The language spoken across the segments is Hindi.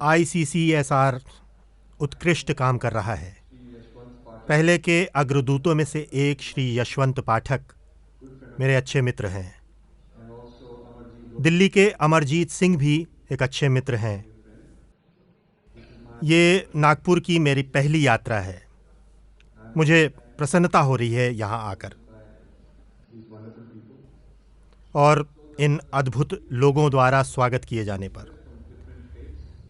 ICCSR उत्कृष्ट काम कर रहा है। पहले के अग्रदूतों में से एक श्री यशवंत पाठक मेरे अच्छे मित्र हैं। दिल्ली के अमरजीत सिंह भी एक अच्छे मित्र हैं। ये नागपुर की मेरी पहली यात्रा है। मुझे प्रसन्नता हो रही है यहाँ आकर और इन अद्भुत लोगों द्वारा स्वागत किए जाने पर।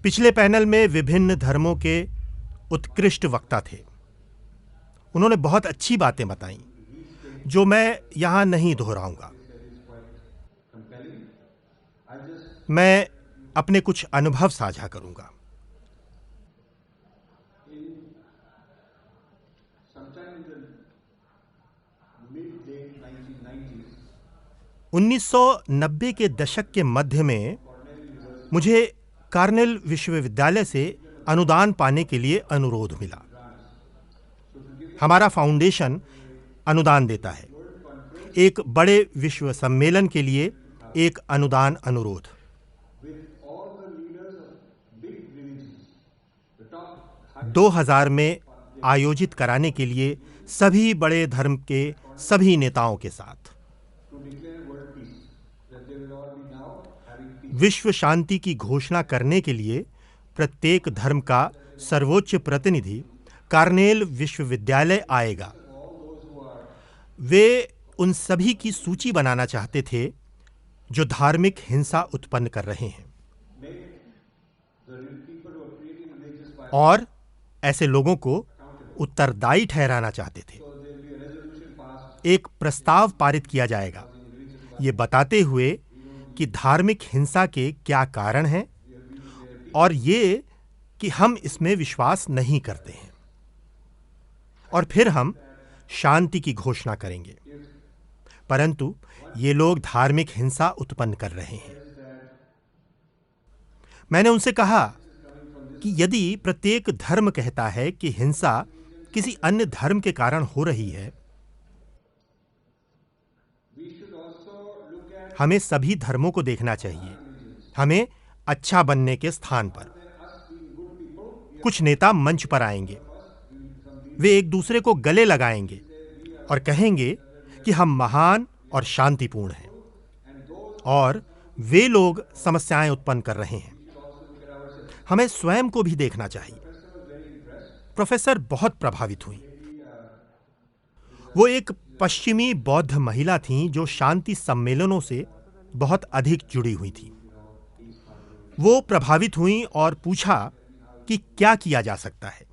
पिछले पैनल में विभिन्न धर्मों के उत्कृष्ट वक्ता थे। उन्होंने बहुत अच्छी बातें बताईं जो मैं यहाँ नहीं दोहराऊंगा। मैं अपने कुछ अनुभव साझा करूंगा। उन्नीस 1990 के दशक के मध्य में मुझे कार्नेल विश्वविद्यालय से अनुदान पाने के लिए अनुरोध मिला। हमारा फाउंडेशन अनुदान देता है। एक बड़े विश्व सम्मेलन के लिए एक अनुदान अनुरोध। 2000 में आयोजित कराने के लिए सभी बड़े धर्म के सभी नेताओं के साथ। विश्व शांति की घोषणा करने के लिए प्रत्येक धर्म का सर्वोच्च प्रतिनिधि कार्नेल विश्वविद्यालय आएगा। वे उन सभी की सूची बनाना चाहते थे जो धार्मिक हिंसा उत्पन्न कर रहे हैं और ऐसे लोगों को उत्तरदायी ठहराना चाहते थे। एक प्रस्ताव पारित किया जाएगा ये बताते हुए कि धार्मिक हिंसा के क्या कारण हैं और ये कि हम इसमें विश्वास नहीं करते हैं और फिर हम शांति की घोषणा करेंगे। परंतु ये लोग धार्मिक हिंसा उत्पन्न कर रहे हैं। मैंने उनसे कहा कि यदि प्रत्येक धर्म कहता है कि हिंसा किसी अन्य धर्म के कारण हो रही है, हमें सभी धर्मों को देखना चाहिए। हमें अच्छा बनने के स्थान पर कुछ नेता मंच पर आएंगे। वे एक दूसरे को गले लगाएंगे और कहेंगे कि हम महान और शांतिपूर्ण हैं और वे लोग समस्याएं उत्पन्न कर रहे हैं। हमें स्वयं को भी देखना चाहिए। प्रोफेसर बहुत प्रभावित हुई। वो एक पश्चिमी बौद्ध महिला थीं जो शांति सम्मेलनों से बहुत अधिक जुड़ी हुई थी। वो प्रभावित हुई और पूछा कि क्या किया जा सकता है।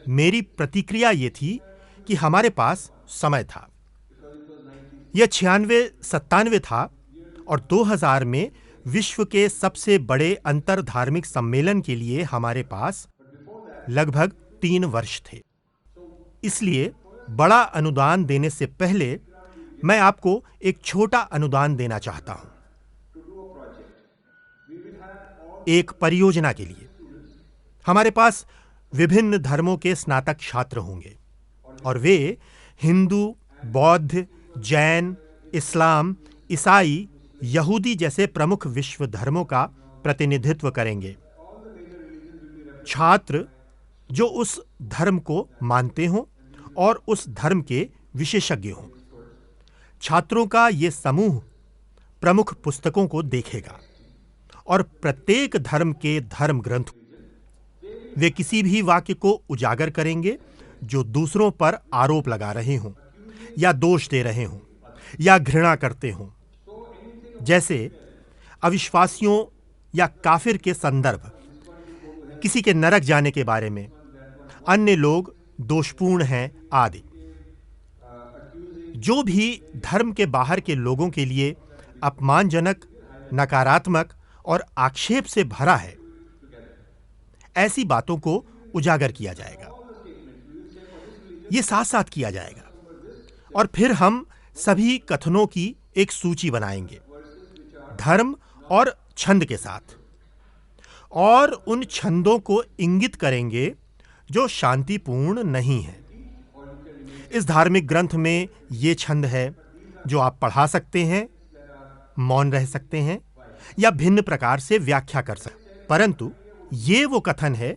मेरी प्रतिक्रिया ये थी कि हमारे पास समय था। यह 96-97 था और 2000 में विश्व के सबसे बड़े अंतर धार्मिक सम्मेलन के लिए हमारे पास लगभग 3 वर्ष थे। इसलिए बड़ा अनुदान देने से पहले मैं आपको एक छोटा अनुदान देना चाहता हूं। एक परियोजना के लिए हमारे पास विभिन्न धर्मों के स्नातक छात्र होंगे और वे हिंदू, बौद्ध, जैन, इस्लाम, ईसाई, यहूदी जैसे प्रमुख विश्व धर्मों का प्रतिनिधित्व करेंगे। छात्र जो उस धर्म को मानते हों और उस धर्म के विशेषज्ञ हों। छात्रों का ये समूह प्रमुख पुस्तकों को देखेगा और प्रत्येक धर्म के धर्म ग्रंथ वे किसी भी वाक्य को उजागर करेंगे जो दूसरों पर आरोप लगा रहे हों या दोष दे रहे हों या घृणा करते हों, जैसे अविश्वासियों या काफिर के संदर्भ, किसी के नरक जाने के बारे में, अन्य लोग दोषपूर्ण हैं आदि। जो भी धर्म के बाहर के लोगों के लिए अपमानजनक, नकारात्मक और आक्षेप से भरा है, ऐसी बातों को उजागर किया जाएगा। ये साथ साथ किया जाएगा और फिर हम सभी कथनों की एक सूची बनाएंगे धर्म और छंद के साथ, और उन छंदों को इंगित करेंगे जो शांतिपूर्ण नहीं है। इस धार्मिक ग्रंथ में ये छंद है जो आप पढ़ा सकते हैं, मौन रह सकते हैं या भिन्न प्रकार से व्याख्या कर सकते हैं, परंतु ये वो कथन है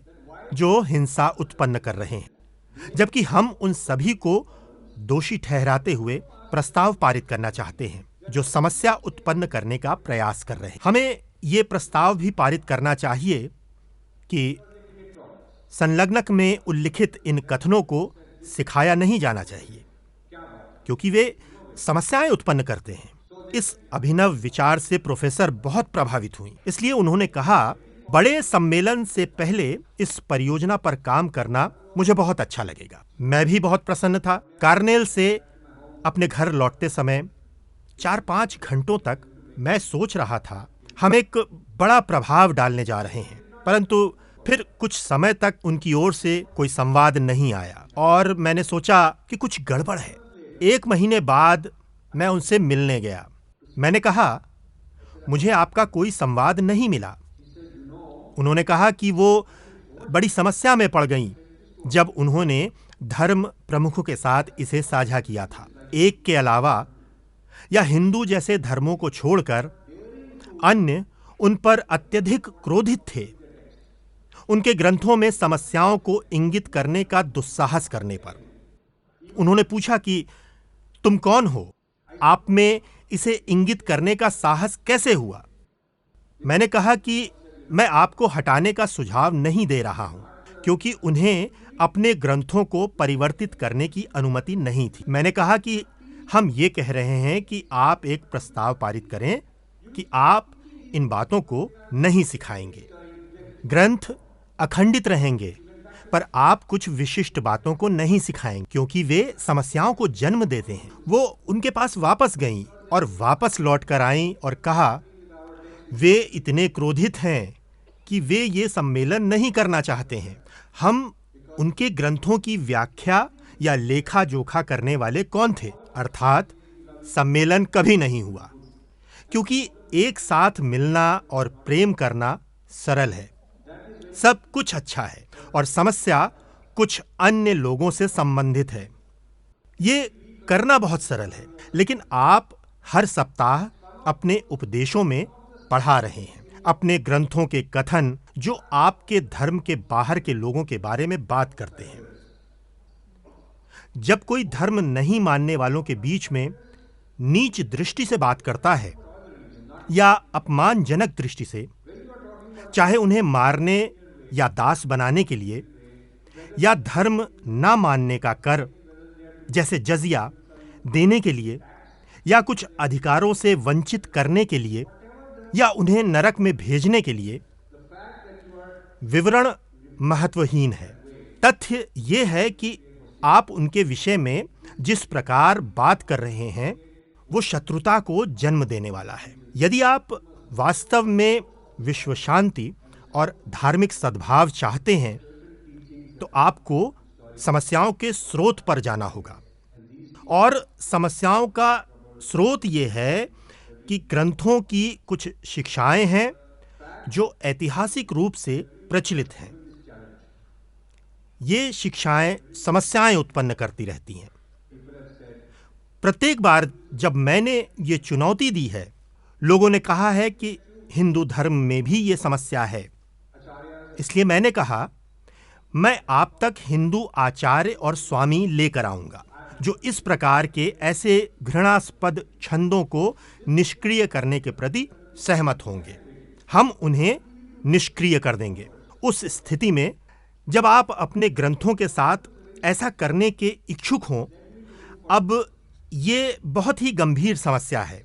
जो हिंसा उत्पन्न कर रहे हैं, जबकि हम उन सभी को दोषी ठहराते हुए प्रस्ताव पारित करना चाहते हैं जो समस्या उत्पन्न करने का प्रयास कर रहे हैं। हमें ये प्रस्ताव भी पारित करना चाहिए कि संलग्नक में उल्लिखित इन कथनों को सिखाया नहीं जाना चाहिए, क्योंकि वे समस्याएं उत्पन्न करते हैं। इस अभिनव विचार से प्रोफेसर बहुत प्रभावित हुई, इसलिए उन्होंने कहा, बड़े सम्मेलन से पहले इस परियोजना पर काम करना मुझे बहुत अच्छा लगेगा। मैं भी बहुत प्रसन्न था। कार्नेल से अपने घर लौटते समय 4-5 घंटों तक मैं सोच रहा था हम एक बड़ा प्रभाव डालने जा रहे हैं, परंतु फिर कुछ समय तक उनकी ओर से कोई संवाद नहीं आया और मैंने सोचा कि कुछ गड़बड़ है। 1 महीने बाद मैं उनसे मिलने गया। मैंने कहा, मुझे आपका कोई संवाद नहीं मिला। उन्होंने कहा कि वो बड़ी समस्या में पड़ गईं जब उन्होंने धर्म प्रमुखों के साथ इसे साझा किया था। एक के अलावा या हिंदू जैसे धर्मों को छोड़कर अन्य उन पर अत्यधिक क्रोधित थे, उनके ग्रंथों में समस्याओं को इंगित करने का दुस्साहस करने पर। उन्होंने पूछा कि तुम कौन हो? आप में इसे इंगित करने का साहस कैसे हुआ? मैंने कहा कि मैं आपको हटाने का सुझाव नहीं दे रहा हूं, क्योंकि उन्हें अपने ग्रंथों को परिवर्तित करने की अनुमति नहीं थी। मैंने कहा कि हम ये कह रहे हैं कि आप एक प्रस्ताव पारित करें कि आप इन बातों को नहीं सिखाएंगे। ग्रंथ अखंडित रहेंगे, पर आप कुछ विशिष्ट बातों को नहीं सिखाएंगे, क्योंकि वे समस्याओं को जन्म देते हैं। वो उनके पास वापस गईं और वापस लौट कर आईं और कहा, वे इतने क्रोधित हैं कि वे ये सम्मेलन नहीं करना चाहते हैं। हम उनके ग्रंथों की व्याख्या या लेखा जोखा करने वाले कौन थे? अर्थात सम्मेलन कभी नहीं हुआ, क्योंकि एक साथ मिलना और प्रेम करना सरल है। सब कुछ अच्छा है और समस्या कुछ अन्य लोगों से संबंधित है। ये करना बहुत सरल है, लेकिन आप हर सप्ताह अपने उपदेशों में पढ़ा रहे हैं अपने ग्रंथों के कथन जो आपके धर्म के बाहर के लोगों के बारे में बात करते हैं। जब कोई धर्म नहीं मानने वालों के बीच में नीच दृष्टि से बात करता है या अपमानजनक दृष्टि से, चाहे उन्हें मारने या दास बनाने के लिए या धर्म ना मानने का कर जैसे जजिया देने के लिए या कुछ अधिकारों से वंचित करने के लिए या उन्हें नरक में भेजने के लिए, विवरण महत्वहीन है। तथ्य यह है कि आप उनके विषय में जिस प्रकार बात कर रहे हैं वो शत्रुता को जन्म देने वाला है। यदि आप वास्तव में विश्व शांति और धार्मिक सद्भाव चाहते हैं तो आपको समस्याओं के स्रोत पर जाना होगा, और समस्याओं का स्रोत ये है कि ग्रंथों की कुछ शिक्षाएं हैं जो ऐतिहासिक रूप से प्रचलित हैं। ये शिक्षाएं समस्याएं उत्पन्न करती रहती हैं। प्रत्येक बार जब मैंने ये चुनौती दी है, लोगों ने कहा है कि हिंदू धर्म में भी ये समस्या है। इसलिए मैंने कहा, मैं आप तक हिंदू आचार्य और स्वामी लेकर आऊंगा जो इस प्रकार के ऐसे घृणास्पद छंदों को निष्क्रिय करने के प्रति सहमत होंगे। हम उन्हें निष्क्रिय कर देंगे। उस स्थिति में जब आप अपने ग्रंथों के साथ ऐसा करने के इच्छुक हों, अब ये बहुत ही गंभीर समस्या है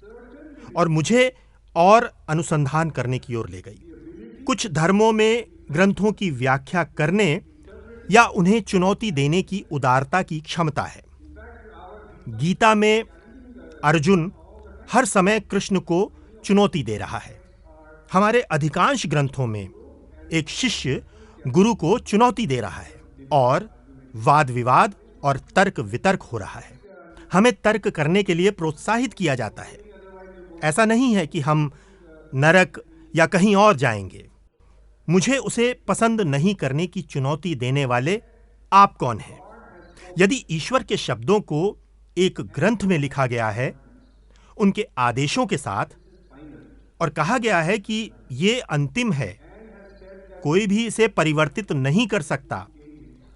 और मुझे और अनुसंधान करने की ओर ले गई। कुछ धर्मों में ग्रंथों की व्याख्या करने या उन्हें चुनौती देने की उदारता की क्षमता है। गीता में अर्जुन हर समय कृष्ण को चुनौती दे रहा है। हमारे अधिकांश ग्रंथों में एक शिष्य गुरु को चुनौती दे रहा है और वाद विवाद और तर्क वितर्क हो रहा है। हमें तर्क करने के लिए प्रोत्साहित किया जाता है। ऐसा नहीं है कि हम नरक या कहीं और जाएंगे। मुझे उसे पसंद नहीं करने की चुनौती देने वाले आप कौन हैं? यदि ईश्वर के शब्दों को एक ग्रंथ में लिखा गया है उनके आदेशों के साथ और कहा गया है कि ये अंतिम है, कोई भी इसे परिवर्तित नहीं कर सकता,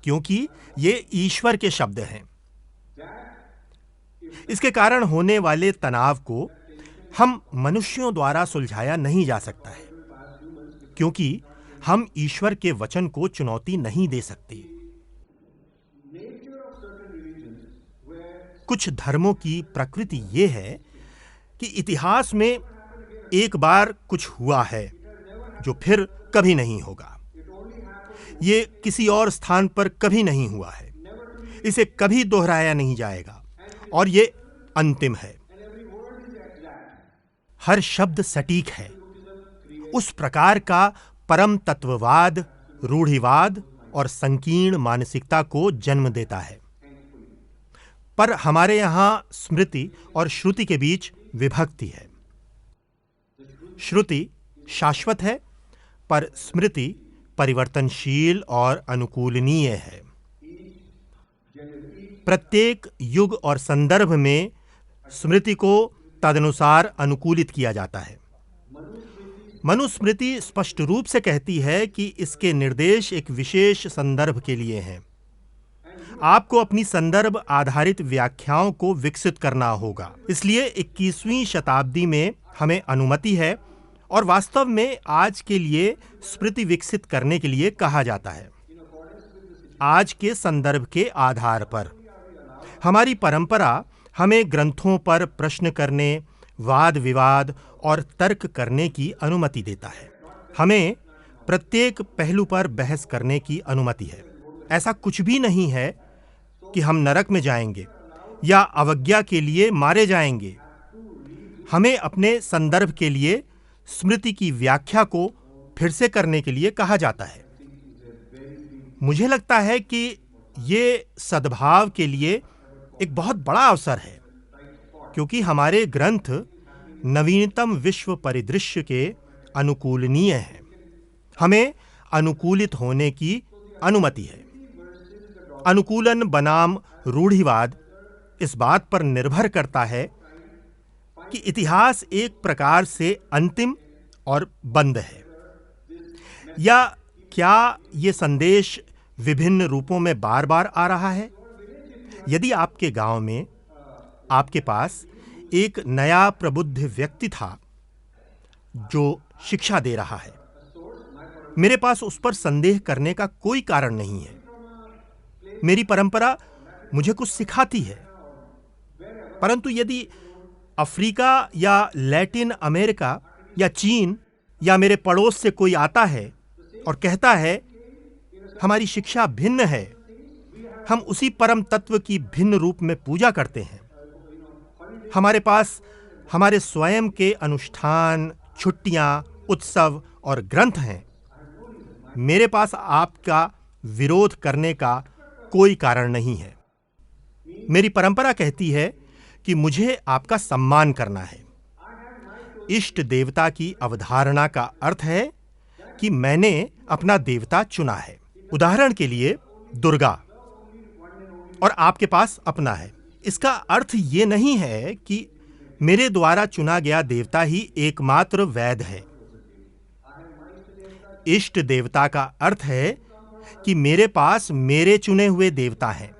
क्योंकि ये ईश्वर के शब्द हैं। इसके कारण होने वाले तनाव को हम मनुष्यों द्वारा सुलझाया नहीं जा सकता है, क्योंकि हम ईश्वर के वचन को चुनौती नहीं दे सकते। कुछ धर्मों की प्रकृति ये है कि इतिहास में एक बार कुछ हुआ है जो फिर कभी नहीं होगा। ये किसी और स्थान पर कभी नहीं हुआ है, इसे कभी दोहराया नहीं जाएगा और ये अंतिम है। हर शब्द सटीक है। उस प्रकार का परम तत्ववाद रूढ़िवाद और संकीर्ण मानसिकता को जन्म देता है। पर हमारे यहाँ स्मृति और श्रुति के बीच विभक्ति है। श्रुति शाश्वत है, पर स्मृति परिवर्तनशील और अनुकूलनीय है। प्रत्येक युग और संदर्भ में स्मृति को तदनुसार अनुकूलित किया जाता है। मनुस्मृति स्पष्ट रूप से कहती है कि इसके निर्देश एक विशेष संदर्भ के लिए हैं। आपको अपनी संदर्भ आधारित व्याख्याओं को विकसित करना होगा। इसलिए 21वीं शताब्दी में हमें अनुमति है और वास्तव में आज के लिए स्मृति विकसित करने के लिए कहा जाता है। आज के संदर्भ के आधार पर हमारी परंपरा हमें ग्रंथों पर प्रश्न करने, वाद विवाद और तर्क करने की अनुमति देता है। हमें प्रत्येक पहलू पर बहस करने की अनुमति है। ऐसा कुछ भी नहीं है कि हम नरक में जाएंगे या अवज्ञा के लिए मारे जाएंगे। हमें अपने संदर्भ के लिए स्मृति की व्याख्या को फिर से करने के लिए कहा जाता है। मुझे लगता है कि ये सद्भाव के लिए एक बहुत बड़ा अवसर है, क्योंकि हमारे ग्रंथ नवीनतम विश्व परिदृश्य के अनुकूलनीय हैं। हमें अनुकूलित होने की अनुमति है। अनुकूलन बनाम रूढ़िवाद इस बात पर निर्भर करता है कि इतिहास एक प्रकार से अंतिम और बंद है, या क्या ये संदेश विभिन्न रूपों में बार बार आ रहा है। यदि आपके गांव में आपके पास एक नया प्रबुद्ध व्यक्ति था जो शिक्षा दे रहा है, मेरे पास उस पर संदेह करने का कोई कारण नहीं है। मेरी परंपरा मुझे कुछ सिखाती है। परंतु यदि अफ्रीका या लैटिन अमेरिका या चीन या मेरे पड़ोस से कोई आता है और कहता है हमारी शिक्षा भिन्न है, हम उसी परम तत्व की भिन्न रूप में पूजा करते हैं, हमारे पास हमारे स्वयं के अनुष्ठान, छुट्टियां, उत्सव और ग्रंथ हैं, मेरे पास आपका विरोध करने का कोई कारण नहीं है। मेरी परंपरा कहती है कि मुझे आपका सम्मान करना है। इष्ट देवता की अवधारणा का अर्थ है कि मैंने अपना देवता चुना है। उदाहरण के लिए दुर्गा, और आपके पास अपना है। इसका अर्थ ये नहीं है कि मेरे द्वारा चुना गया देवता ही एकमात्र वैध है। इष्ट देवता का अर्थ है कि मेरे पास मेरे चुने हुए देवता हैं,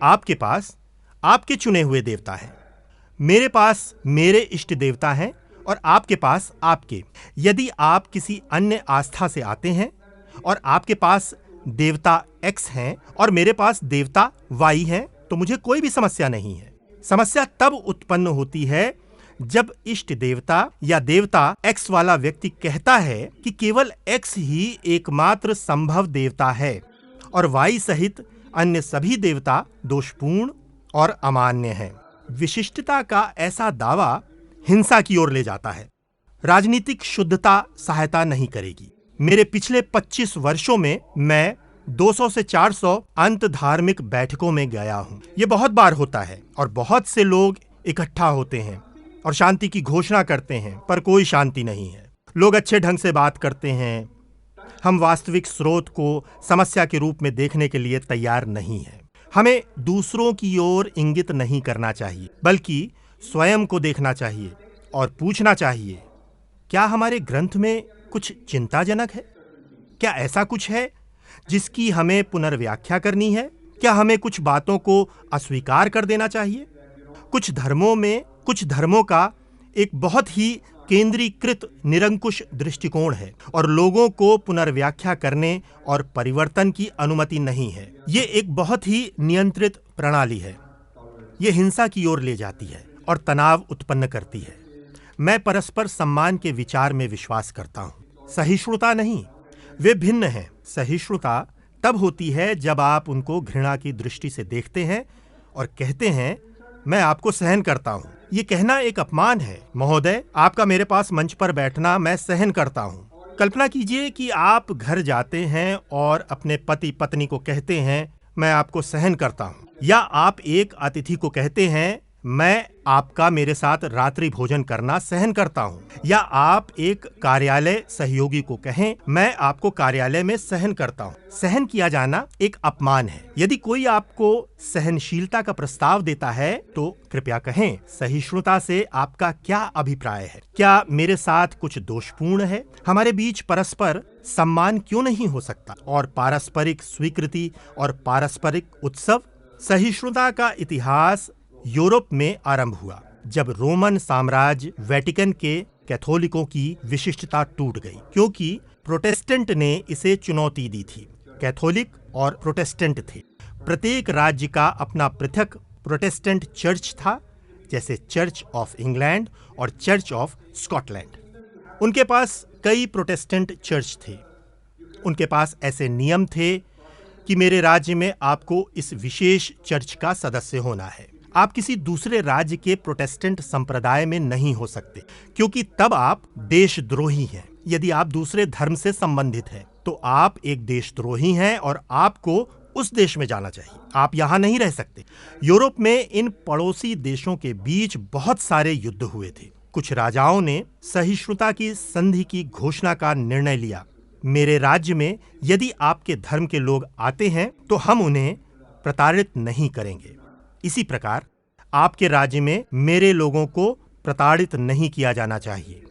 आपके पास आपके चुने हुए देवता हैं। मेरे पास मेरे इष्ट देवता हैं और आपके पास आपके। यदि आप किसी अन्य आस्था से आते हैं और आपके पास देवता X हैं और मेरे पास देवता Y हैं, तो मुझे कोई भी समस्या नहीं है। समस्या तब उत्पन्न होती है जब इष्ट देवता या देवता X वाला व्यक्ति कहता है कि केवल X ही एकमात्र संभव देवता है और Y सहित अन्य सभी देवता दोषपूर्ण और अमान्य हैं। विशिष्टता का ऐसा दावा हिंसा की ओर ले जाता है। राजनीतिक शुद्धता सहायता नहीं करेगी। मेरे पिछले 25 वर्षों में मैं 200 से 400 अंत धार्मिक बैठकों में गया हूं। ये बहुत बार होता है और बहुत से लोग इकट्ठा होते हैं और शांति की घोषणा करते हैं, पर कोई शांति नहीं है। लोग अच्छे ढंग से बात करते हैं। हम वास्तविक स्रोत को समस्या के रूप में देखने के लिए तैयार नहीं हैं। हमें दूसरों की ओर इंगित नहीं करना चाहिए, बल्कि स्वयं को देखना चाहिए और पूछना चाहिए, क्या हमारे ग्रंथ में कुछ चिंताजनक है? क्या ऐसा कुछ है जिसकी हमें पुनर्व्याख्या करनी है? क्या हमें कुछ बातों को अस्वीकार कर देना चाहिए? कुछ धर्मों का एक बहुत ही केंद्रीकृत निरंकुश दृष्टिकोण है और लोगों को पुनर्व्याख्या करने और परिवर्तन की अनुमति नहीं है। ये एक बहुत ही नियंत्रित प्रणाली है। ये हिंसा की ओर ले जाती है और तनाव उत्पन्न करती है। मैं परस्पर सम्मान के विचार में विश्वास करता हूँ, सहिष्णुता नहीं। वे भिन्न हैं। सहिष्णुता तब होती है जब आप उनको घृणा की दृष्टि से देखते हैं और कहते हैं, मैं आपको सहन करता हूँ। ये कहना एक अपमान है। महोदय, आपका मेरे पास मंच पर बैठना मैं सहन करता हूँ। कल्पना कीजिए कि आप घर जाते हैं और अपने पति पत्नी को कहते हैं, मैं आपको सहन करता हूँ। या आप एक अतिथि को कहते हैं, मैं आपका मेरे साथ रात्रि भोजन करना सहन करता हूँ। या आप एक कार्यालय सहयोगी को कहें, मैं आपको कार्यालय में सहन करता हूँ। सहन किया जाना एक अपमान है। यदि कोई आपको सहनशीलता का प्रस्ताव देता है तो कृपया कहें, सहिष्णुता से आपका क्या अभिप्राय है? क्या मेरे साथ कुछ दोषपूर्ण है? हमारे बीच परस्पर सम्मान क्यों नहीं हो सकता? और पारस्परिक स्वीकृति और पारस्परिक उत्सव। सहिष्णुता का इतिहास यूरोप में आरंभ हुआ जब रोमन साम्राज्य वेटिकन के कैथोलिकों की विशिष्टता टूट गई, क्योंकि प्रोटेस्टेंट ने इसे चुनौती दी थी। कैथोलिक और प्रोटेस्टेंट थे। प्रत्येक राज्य का अपना पृथक प्रोटेस्टेंट चर्च था, जैसे चर्च ऑफ इंग्लैंड और चर्च ऑफ स्कॉटलैंड। उनके पास कई प्रोटेस्टेंट चर्च थे। उनके पास ऐसे नियम थे कि मेरे राज्य में आपको इस विशेष चर्च का सदस्य होना है। आप किसी दूसरे राज्य के प्रोटेस्टेंट संप्रदाय में नहीं हो सकते, क्योंकि तब आप देशद्रोही हैं। यदि आप दूसरे धर्म से संबंधित हैं तो आप एक देशद्रोही हैं और आपको उस देश में जाना चाहिए। आप यहाँ नहीं रह सकते। यूरोप में इन पड़ोसी देशों के बीच बहुत सारे युद्ध हुए थे। कुछ राजाओं ने सहिष्णुता की संधि की घोषणा का निर्णय लिया। मेरे राज्य में यदि आपके धर्म के लोग आते हैं तो हम उन्हें प्रताड़ित नहीं करेंगे। इसी प्रकार आपके राज्य में मेरे लोगों को प्रताड़ित नहीं किया जाना चाहिए।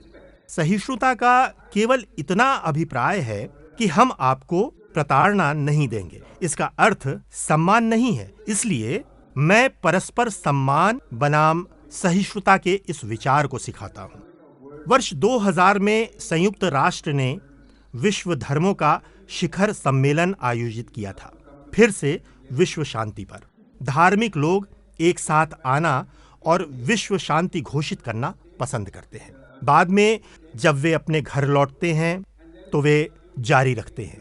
सहिष्णुता का केवल इतना अभिप्राय है कि हम आपको प्रताड़ना नहीं देंगे। इसका अर्थ सम्मान नहीं है। इसलिए मैं परस्पर सम्मान बनाम सहिष्णुता के इस विचार को सिखाता हूँ। वर्ष 2000 में संयुक्त राष्ट्र ने विश्व धर्मों का शिखर सम्मेलन आयोजित किया था, फिर से विश्व शांति पर। धार्मिक लोग एक साथ आना और विश्व शांति घोषित करना पसंद करते हैं। बाद में जब वे अपने घर लौटते हैं तो वे जारी रखते हैं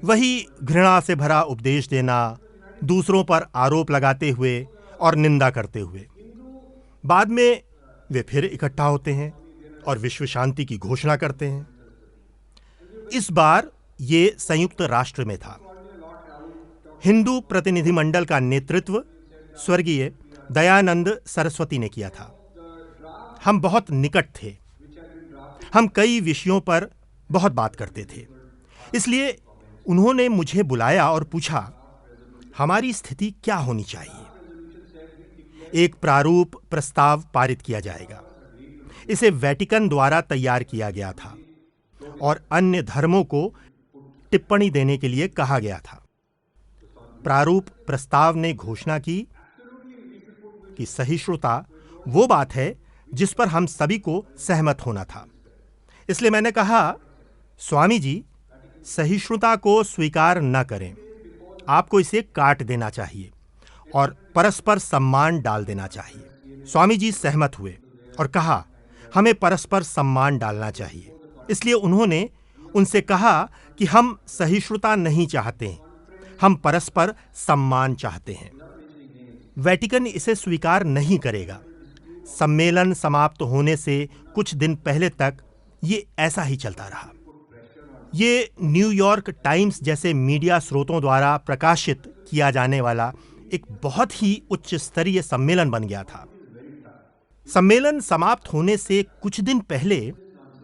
वही घृणा से भरा उपदेश देना, दूसरों पर आरोप लगाते हुए और निंदा करते हुए। बाद में वे फिर इकट्ठा होते हैं और विश्व शांति की घोषणा करते हैं। इस बार ये संयुक्त राष्ट्र में था। हिंदू प्रतिनिधिमंडल का नेतृत्व स्वर्गीय दयानंद सरस्वती ने किया था। हम बहुत निकट थे। हम कई विषयों पर बहुत बात करते थे। इसलिए उन्होंने मुझे बुलाया और पूछा, हमारी स्थिति क्या होनी चाहिए? एक प्रारूप प्रस्ताव पारित किया जाएगा। इसे वेटिकन द्वारा तैयार किया गया था और अन्य धर्मों को टिप्पणी देने के लिए कहा गया था। प्रारूप प्रस्ताव ने घोषणा की कि सहिष्णुता वो बात है जिस पर हम सभी को सहमत होना था। इसलिए मैंने कहा, स्वामी जी, सहिष्णुता को स्वीकार न करें। आपको इसे काट देना चाहिए और परस्पर सम्मान डाल देना चाहिए। स्वामी जी सहमत हुए और कहा, हमें परस्पर सम्मान डालना चाहिए। इसलिए उन्होंने उनसे कहा कि हम सहिष्णुता नहीं चाहते हैं, हम परस्पर सम्मान चाहते हैं। वेटिकन इसे स्वीकार नहीं करेगा। सम्मेलन समाप्त होने से कुछ दिन पहले तक ये ऐसा ही चलता रहा। ये न्यूयॉर्क टाइम्स जैसे मीडिया स्रोतों द्वारा प्रकाशित किया जाने वाला एक बहुत ही उच्च स्तरीय सम्मेलन बन गया था। सम्मेलन समाप्त होने से कुछ दिन पहले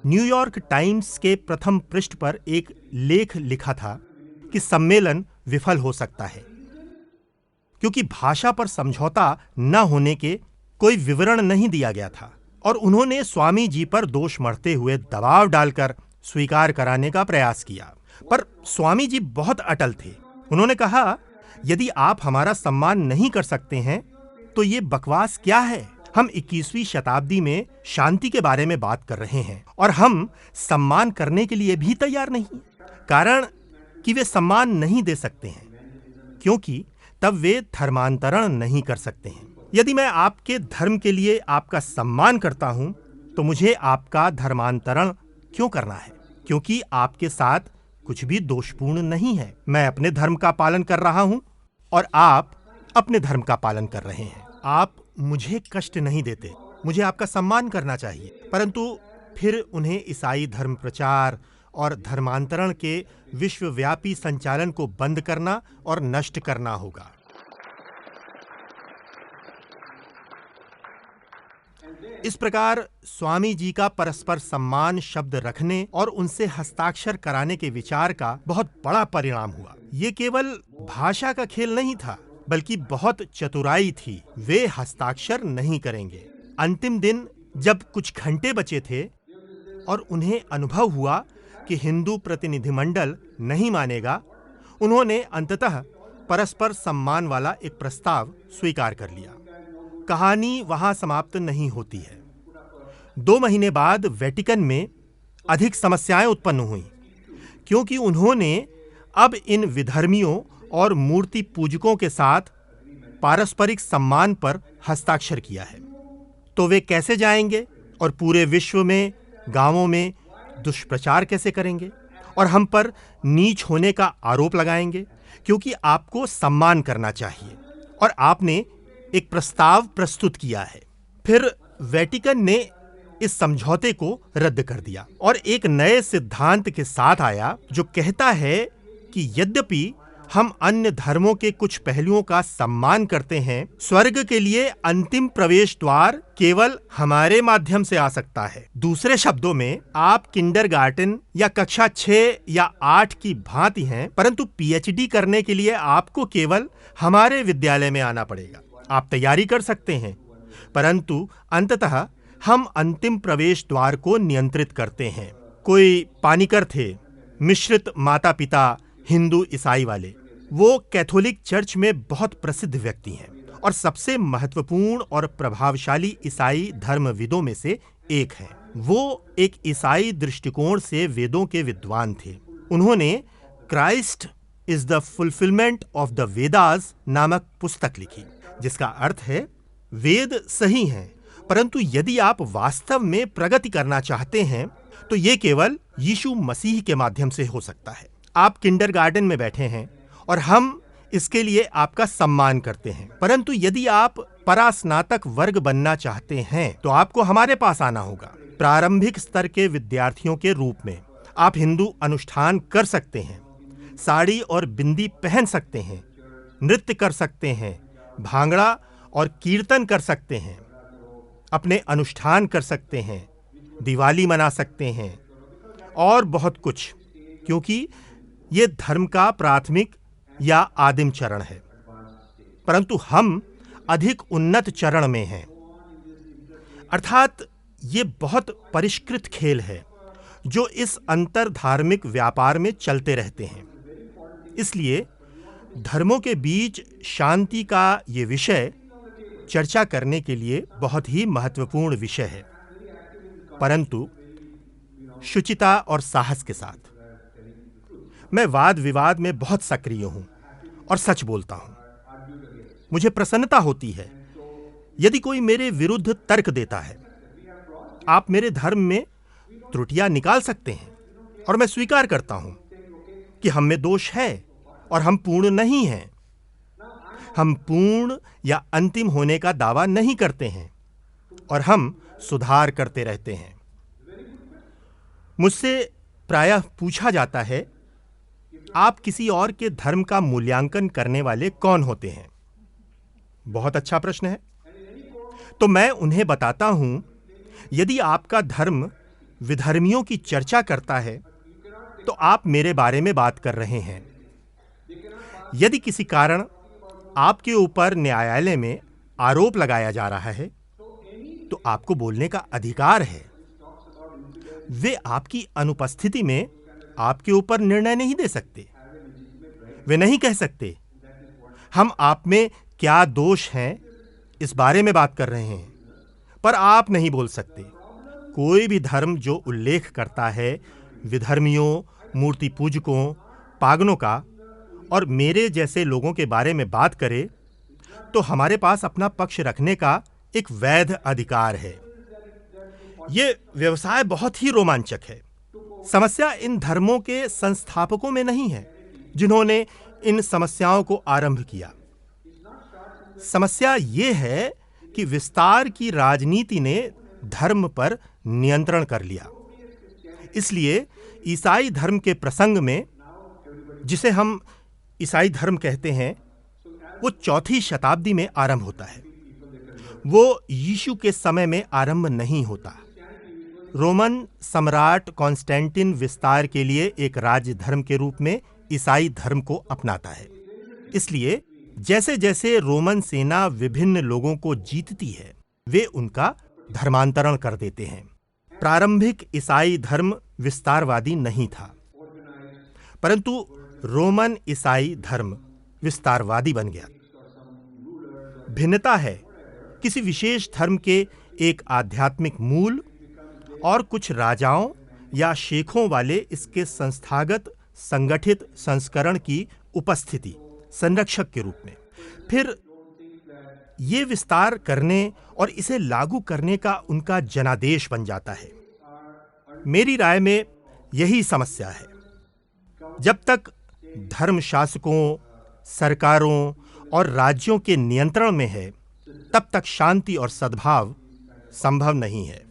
न्यूयॉर्क टाइम्स के प्रथम पृष्ठ पर एक लेख लिखा था कि सम्मेलन विफल हो सकता है, क्योंकि भाषा पर समझौता न होने के कोई विवरण नहीं दिया गया था और उन्होंने स्वामी जी पर दोष मढ़ते हुए दबाव डालकर स्वीकार कराने का प्रयास किया। पर स्वामी जी बहुत अटल थे। उन्होंने कहा, यदि आप हमारा सम्मान नहीं कर सकते हैं तो ये बकवास क्या है? हम 21वीं शताब्दी में शांति के बारे में बात कर रहे हैं और हम सम्मान करने के लिए भी तैयार नहीं। कारण कि वे सम्मान नहीं दे सकते हैं, क्योंकि तब वे धर्मांतरण नहीं कर सकते हैं। यदि मैं आपके धर्म के लिए आपका सम्मान करता हूं, तो मुझे आपका धर्मांतरण क्यों करना है? क्योंकि आपके साथ कुछ भी दोषपूर्ण नहीं है। मैं अपने धर्म का पालन कर रहा हूं और आप अपने धर्म का पालन कर रहे हैं। आप मुझे कष्ट नहीं देते, मुझे आपका सम्मान करना चाहिए, परंतु फिर उन्हें ईसाई धर्म प्रचार और धर्मांतरण के विश्वव्यापी संचालन को बंद करना और नष्ट करना होगा। इस प्रकार स्वामी जी का परस्पर सम्मान शब्द रखने और उनसे हस्ताक्षर कराने के विचार का बहुत बड़ा परिणाम हुआ। ये केवल भाषा का खेल नहीं था, बल्कि बहुत चतुराई थी। वे हस्ताक्षर नहीं करेंगे। अंतिम दिन जब कुछ घंटे बचे थे और उन्हें अनुभव हुआ कि हिंदू प्रतिनिधिमंडल नहीं मानेगा, उन्होंने अंततः परस्पर सम्मान वाला एक प्रस्ताव स्वीकार कर लिया। कहानी वहां समाप्त नहीं होती है। 2 महीने बाद वेटिकन में अधिक समस्याएं उत्पन्न हुई, क्योंकि उन्होंने अब इन विधर्मियों और मूर्ति पूजकों के साथ पारस्परिक सम्मान पर हस्ताक्षर किया है। तो वे कैसे जाएंगे और पूरे विश्व में, गांवों में दुष्प्रचार कैसे करेंगे और हम पर नीच होने का आरोप लगाएंगे? क्योंकि आपको सम्मान करना चाहिए और आपने एक प्रस्ताव प्रस्तुत किया है। फिर वेटिकन ने इस समझौते को रद्द कर दिया और एक नए सिद्धांत के साथ आया, जो कहता है कि यद्यपि हम अन्य धर्मों के कुछ पहलुओं का सम्मान करते हैं, स्वर्ग के लिए अंतिम प्रवेश द्वार केवल हमारे माध्यम से आ सकता है। दूसरे शब्दों में, आप किंडरगार्टन या कक्षा 6 या 8 की भांति हैं, परंतु पीएचडी करने के लिए आपको केवल हमारे विद्यालय में आना पड़ेगा। आप तैयारी कर सकते हैं, परंतु अंततः हम अंतिम प्रवेश द्वार को नियंत्रित करते हैं। कोई पानीकर थे, मिश्रित माता पिता, हिंदू ईसाई वाले। वो कैथोलिक चर्च में बहुत प्रसिद्ध व्यक्ति हैं और सबसे महत्वपूर्ण और प्रभावशाली ईसाई धर्मविदों में से एक हैं। वो एक ईसाई दृष्टिकोण से वेदों के विद्वान थे। उन्होंने Christ is the fulfilment of the Vedas नामक पुस्तक लिखी, जिसका अर्थ है वेद सही हैं, परंतु यदि आप वास्तव में प्रगति करना चाहते हैं तो ये केवल यीशु मसीह के माध्यम से हो सकता है। आप किंडरगार्टन में बैठे हैं और हम इसके लिए आपका सम्मान करते हैं, परंतु यदि आप परास्नातक वर्ग बनना चाहते हैं तो आपको हमारे पास आना होगा। प्रारंभिक स्तर के विद्यार्थियों के रूप में आप हिंदू अनुष्ठान कर सकते हैं, साड़ी और बिंदी पहन सकते हैं, नृत्य कर सकते हैं, भांगड़ा और कीर्तन कर सकते हैं, अपने अनुष्ठान कर सकते हैं, दिवाली मना सकते हैं और बहुत कुछ, क्योंकि ये धर्म का प्राथमिक या आदिम चरण है। परंतु हम अधिक उन्नत चरण में हैं, अर्थात ये बहुत परिष्कृत खेल है जो इस अंतर धार्मिक व्यापार में चलते रहते हैं। इसलिए धर्मों के बीच शांति का ये विषय चर्चा करने के लिए बहुत ही महत्वपूर्ण विषय है, परंतु शुचिता और साहस के साथ। मैं वाद विवाद में बहुत सक्रिय हूं और सच बोलता हूं। मुझे प्रसन्नता होती है यदि कोई मेरे विरुद्ध तर्क देता है। आप मेरे धर्म में त्रुटियां निकाल सकते हैं और मैं स्वीकार करता हूं कि हम में दोष है और हम पूर्ण नहीं हैं। हम पूर्ण या अंतिम होने का दावा नहीं करते हैं और हम सुधार करते रहते हैं। मुझसे प्रायः पूछा जाता है, आप किसी और के धर्म का मूल्यांकन करने वाले कौन होते हैं? बहुत अच्छा प्रश्न है। तो मैं उन्हें बताता हूं, यदि आपका धर्म विधर्मियों की चर्चा करता है तो आप मेरे बारे में बात कर रहे हैं। यदि किसी कारण आपके ऊपर न्यायालय में आरोप लगाया जा रहा है तो आपको बोलने का अधिकार है। वे आपकी अनुपस्थिति में आपके ऊपर निर्णय नहीं दे सकते। वे नहीं कह सकते हम आप में क्या दोष हैं इस बारे में बात कर रहे हैं, पर आप नहीं बोल सकते। कोई भी धर्म जो उल्लेख करता है विधर्मियों, मूर्ति पूजकों, पागनों का और मेरे जैसे लोगों के बारे में बात करे, तो हमारे पास अपना पक्ष रखने का एक वैध अधिकार है। ये व्यवसाय बहुत ही रोमांचक है। समस्या इन धर्मों के संस्थापकों में नहीं है जिन्होंने इन समस्याओं को आरंभ किया। समस्या ये है कि विस्तार की राजनीति ने धर्म पर नियंत्रण कर लिया। इसलिए ईसाई धर्म के प्रसंग में, जिसे हम ईसाई धर्म कहते हैं, वो 4वीं शताब्दी में आरंभ होता है। वो यीशु के समय में आरंभ नहीं होता। रोमन सम्राट कॉन्स्टेंटिन विस्तार के लिए एक राज्य धर्म के रूप में ईसाई धर्म को अपनाता है। इसलिए जैसे जैसे रोमन सेना विभिन्न लोगों को जीतती है, वे उनका धर्मांतरण कर देते हैं। प्रारंभिक ईसाई धर्म विस्तारवादी नहीं था, परंतु रोमन ईसाई धर्म विस्तारवादी बन गया। भिन्नता है किसी विशेष धर्म के एक आध्यात्मिक मूल और कुछ राजाओं या शेखों वाले इसके संस्थागत संगठित संस्करण की उपस्थिति संरक्षक के रूप में। फिर ये विस्तार करने और इसे लागू करने का उनका जनादेश बन जाता है। मेरी राय में यही समस्या है। जब तक धर्म शासकों, सरकारों और राज्यों के नियंत्रण में है, तब तक शांति और सद्भाव संभव नहीं है।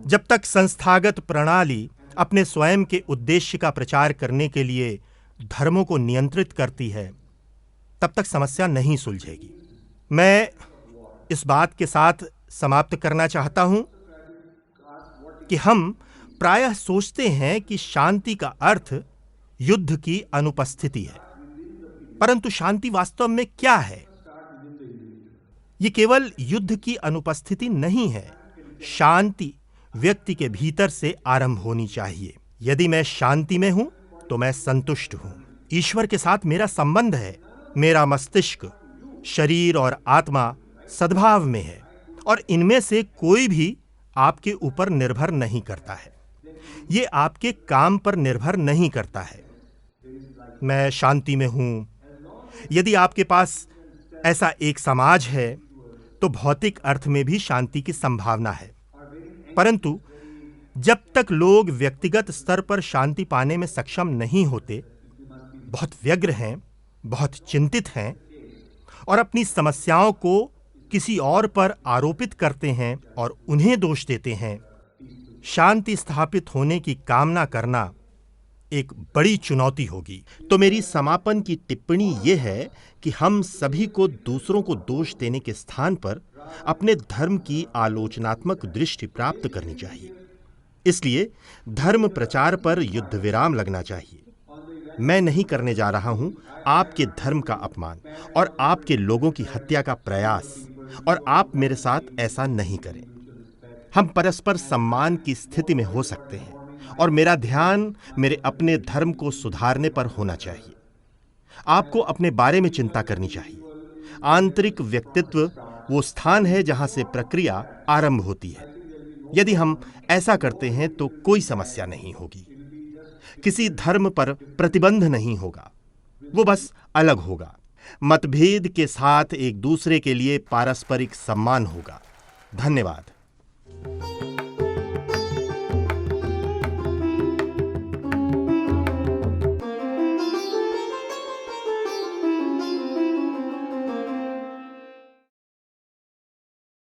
जब तक संस्थागत प्रणाली अपने स्वयं के उद्देश्य का प्रचार करने के लिए धर्मों को नियंत्रित करती है, तब तक समस्या नहीं सुलझेगी। मैं इस बात के साथ समाप्त करना चाहता हूं कि हम प्रायः सोचते हैं कि शांति का अर्थ युद्ध की अनुपस्थिति है, परंतु शांति वास्तव में क्या है? ये केवल युद्ध की अनुपस्थिति नहीं है। शांति व्यक्ति के भीतर से आरंभ होनी चाहिए। यदि मैं शांति में हूं तो मैं संतुष्ट हूं। ईश्वर के साथ मेरा संबंध है। मेरा मस्तिष्क, शरीर और आत्मा सद्भाव में है और इनमें से कोई भी आपके ऊपर निर्भर नहीं करता है। ये आपके काम पर निर्भर नहीं करता है। मैं शांति में हूं। यदि आपके पास ऐसा एक समाज है तो भौतिक अर्थ में भी शांति की संभावना है, परंतु जब तक लोग व्यक्तिगत स्तर पर शांति पाने में सक्षम नहीं होते, बहुत व्यग्र हैं, बहुत चिंतित हैं और अपनी समस्याओं को किसी और पर आरोपित करते हैं और उन्हें दोष देते हैं, शांति स्थापित होने की कामना करना एक बड़ी चुनौती होगी। तो मेरी समापन की टिप्पणी यह है कि हम सभी को दूसरों को दोष देने के स्थान पर अपने धर्म की आलोचनात्मक दृष्टि प्राप्त करनी चाहिए। इसलिए धर्म प्रचार पर युद्ध विराम लगना चाहिए। मैं नहीं करने जा रहा हूं आपके धर्म का अपमान और आपके लोगों की हत्या का प्रयास, और आप मेरे साथ ऐसा नहीं करें। हम परस्पर सम्मान की स्थिति में हो सकते हैं और मेरा ध्यान मेरे अपने धर्म को सुधारने पर होना चाहिए। आपको अपने बारे में चिंता करनी चाहिए। आंतरिक व्यक्तित्व वो स्थान है जहां से प्रक्रिया आरंभ होती है। यदि हम ऐसा करते हैं तो कोई समस्या नहीं होगी। किसी धर्म पर प्रतिबंध नहीं होगा, वो बस अलग होगा। मतभेद के साथ एक दूसरे के लिए पारस्परिक सम्मान होगा। धन्यवाद।